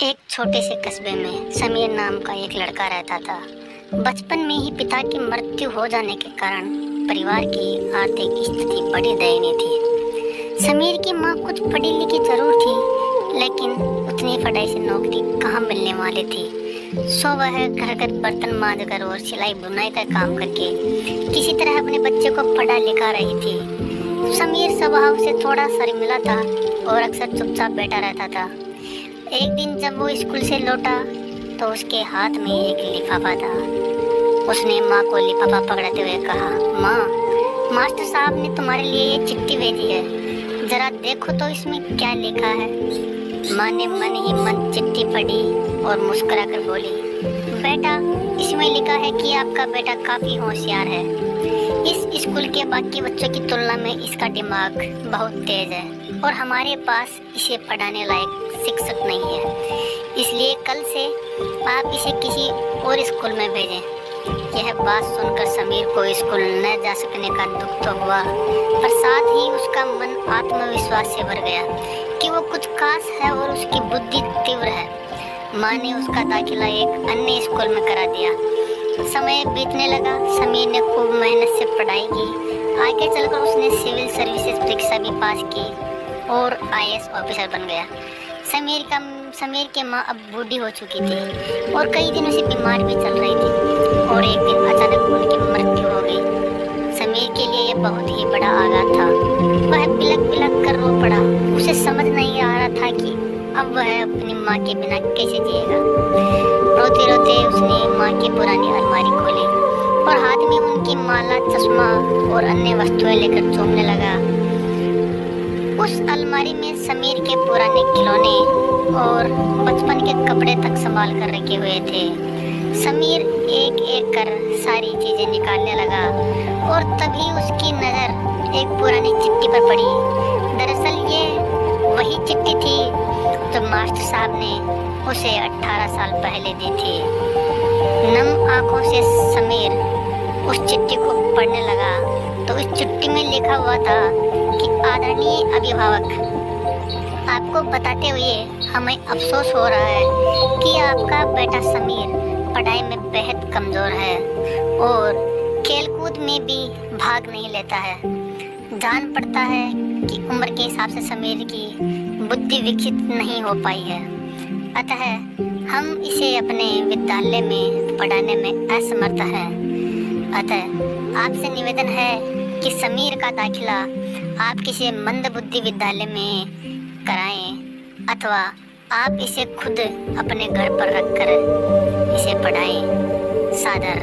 एक छोटे से कस्बे में समीर नाम का एक लड़का रहता था। बचपन में ही पिता की मृत्यु हो जाने के कारण परिवार की आर्थिक स्थिति बड़ी दयनीय थी। समीर की माँ कुछ पढ़ी लिखी जरूर थी, लेकिन उतनी पढ़ाई से नौकरी कहाँ मिलने वाली थी। सो वह घर घर बर्तन मांजकर और सिलाई बुनाई का काम करके किसी तरह अपने बच्चे को पढ़ा लिखा रही थी। समीर स्वभाव से थोड़ा शर्मिला था और अक्सर चुपचाप बैठा रहता था। एक दिन जब वो स्कूल से लौटा तो उसके हाथ में एक लिफाफा था। उसने माँ को लिफाफा पकड़ाते हुए कहा, माँ, मास्टर साहब ने तुम्हारे लिए ये चिट्ठी भेजी है, जरा देखो तो इसमें क्या लिखा है। माँ ने मन ही मन चिट्ठी पढ़ी और मुस्कुरा कर बोली, बेटा, इसमें लिखा है कि आपका बेटा काफी होशियार है। इस स्कूल के बाकी बच्चों की तुलना में इसका दिमाग बहुत तेज है और हमारे पास इसे पढ़ाने लायक शिक्षक नहीं है, इसलिए कल से आप इसे किसी और स्कूल में भेजें। यह बात सुनकर समीर को स्कूल न जा सकने का दुख तो हुआ, पर साथ ही उसका मन आत्मविश्वास से भर गया कि वो कुछ खास है और उसकी बुद्धि तीव्र है। माँ ने उसका दाखिला एक अन्य स्कूल में करा दिया। समय बीतने लगा। समीर ने खूब मेहनत से पढ़ाई की। आगे चलकर उसने सिविल सर्विसेज परीक्षा भी पास की और IAS ऑफिसर बन गया। समीर की माँ अब बूढ़ी हो चुकी थी और कई दिनों से बीमार भी चल रही थी और एक दिन अचानक उनकी मृत्यु हो गई। समीर के लिए यह बहुत ही बड़ा आघात था। वह बिलक बिलक कर रो पड़ा। उसे समझ नहीं आ रहा था कि अब वह अपनी माँ के बिना कैसे जिएगा। रोते रोते उसने माँ की पुरानी अलमारी खोली और हाथ में उनकी माला, चश्मा और अन्य वस्तुएं लेकर चूमने लगा। उस अलमारी में समीर के पुराने खिलौने और बचपन के कपड़े तक संभाल कर रखे हुए थे। समीर एक एक कर सारी चीजें निकालने लगा और तभी उसकी नजर एक पुरानी चिट्ठी पर पड़ी। दरअसल ये वही चिट्ठी थी जो मास्टर साहब ने उसे 18 साल पहले दी थी। नम आंखों से समीर उस चिट्ठी को पढ़ने लगा तो उस चिट्ठी में लिखा हुआ था कि आदरणीय अभिभावक, आपको बताते हुए हमें अफसोस हो रहा है कि आपका बेटा समीर पढ़ाई में बेहद कमजोर है और खेलकूद में भी भाग नहीं लेता है। जान पड़ता है कि उम्र के हिसाब से समीर की बुद्धि विकसित नहीं हो पाई है, अतः हम इसे अपने विद्यालय में पढ़ाने में असमर्थ हैं। अतः आपसे निवेदन है कि समीर का दाखिला आप किसी मंदबुद्धि विद्यालय में कराएं अथवा आप इसे खुद अपने घर पर रखकर इसे पढ़ाएं। सादर।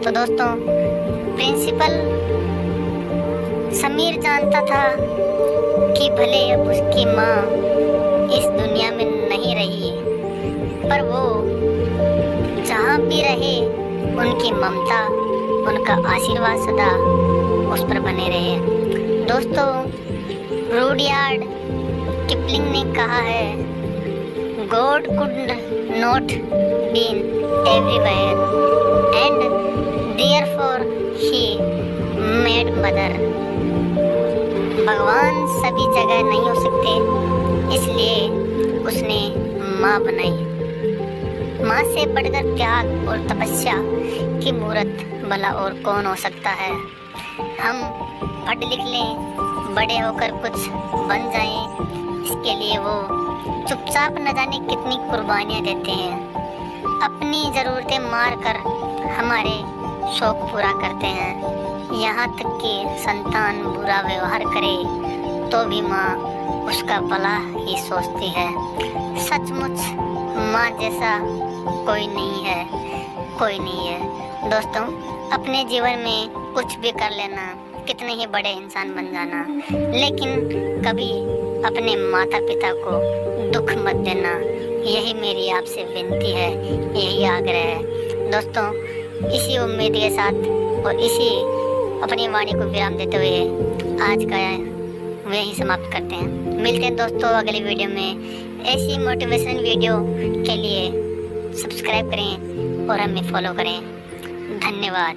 तो दोस्तों, प्रिंसिपल समीर जानता था कि भले अब उसकी माँ इस दुनिया में नहीं रही, पर वो जहाँ भी रहे उनकी ममता, उनका आशीर्वाद सदा उस पर बने रहे। दोस्तों, रूडयार्ड किपलिंग ने कहा है, God could not been everywhere and therefore he made mother. भगवान सभी जगह नहीं हो सकते, इसलिए उसने माँ बनाई। माँ से बढ़कर त्याग और तपस्या की मूर्त भला और कौन हो सकता है। हम पढ़ लिख लें, बड़े होकर कुछ बन जाएं, इसके लिए वो चुपचाप न जाने कितनी कुर्बानियाँ देते हैं। अपनी ज़रूरतें मार कर हमारे शौक पूरा करते हैं। यहाँ तक कि संतान बुरा व्यवहार करे तो भी माँ उसका भला ही सोचती है। सचमुच माँ जैसा कोई नहीं है, कोई नहीं है। दोस्तों, अपने जीवन में कुछ भी कर लेना, कितने ही बड़े इंसान बन जाना, लेकिन कभी अपने माता पिता को दुख मत देना। यही मेरी आपसे विनती है, यही आग्रह है। दोस्तों, इसी उम्मीद के साथ और इसी अपनी वाणी को विराम देते हुए आज का यही समाप्त करते हैं। मिलते हैं दोस्तों अगली वीडियो में। ऐसी मोटिवेशनल वीडियो के लिए सब्सक्राइब करें और हमें फॉलो करें। धन्यवाद।